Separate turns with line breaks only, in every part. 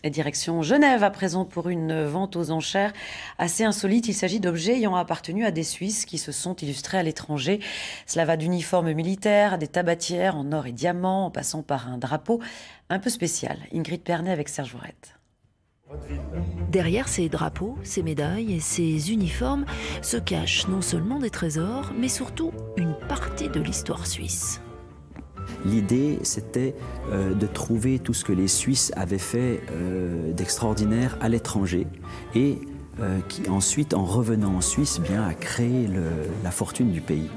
Et direction Genève à présent pour une vente aux enchères assez insolite. Il s'agit d'objets ayant appartenu à des Suisses qui se sont illustrés à l'étranger. Cela va d'uniformes militaires à des tabatières en or et diamants, en passant par un drapeau un peu spécial. Ingrid Pernet avec Serge Vourette.
Derrière ces drapeaux, ces médailles et ces uniformes se cachent non seulement des trésors, mais surtout une partie de l'histoire suisse.
L'idée, c'était de trouver tout ce que les Suisses avaient fait d'extraordinaire à l'étranger et qui ensuite, en revenant en Suisse, a créé la fortune du pays.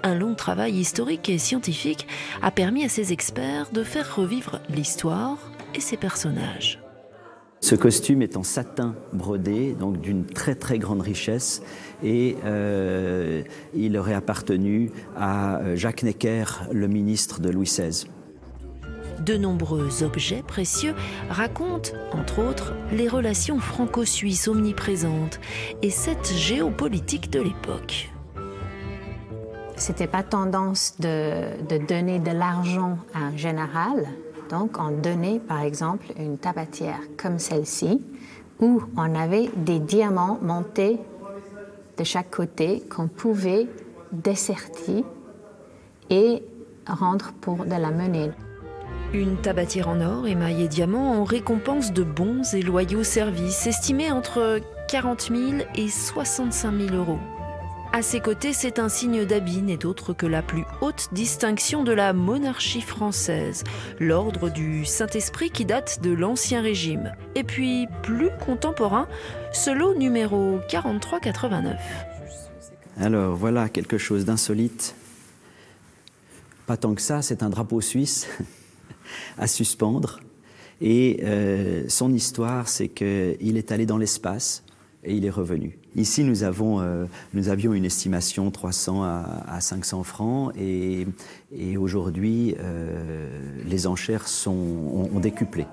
Un long travail historique et scientifique a permis à ces experts de faire revivre l'histoire et ses personnages.
Ce costume est en satin brodé, donc d'une très très grande richesse, et il aurait appartenu à Jacques Necker, le ministre de Louis XVI.
De nombreux objets précieux racontent, entre autres, les relations franco-suisses omniprésentes et cette géopolitique de l'époque.
C'était pas tendance de donner de l'argent à un général. Donc, on donnait, par exemple, une tabatière comme celle-ci, où on avait des diamants montés de chaque côté qu'on pouvait dessertir et rendre pour de la monnaie.
Une tabatière en or émaillée diamant en récompense de bons et loyaux services, estimés entre 40 000 et 65 000 euros. À ses côtés, c'est un signe d'habit n'est autre que la plus haute distinction de la monarchie française, l'ordre du Saint-Esprit qui date de l'Ancien Régime. Et puis, plus contemporain, ce lot numéro 4389.
Alors voilà quelque chose d'insolite. Pas tant que ça, c'est un drapeau suisse à suspendre. Et son histoire, c'est qu'il est allé dans l'espace et il est revenu. Ici, nous avions une estimation 300 à 500 francs et aujourd'hui, les enchères ont décuplé.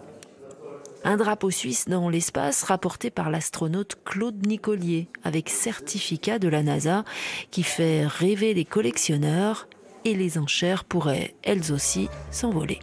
Un drapeau suisse dans l'espace rapporté par l'astronaute Claude Nicolier avec certificat de la NASA qui fait rêver les collectionneurs et les enchères pourraient, elles aussi, s'envoler.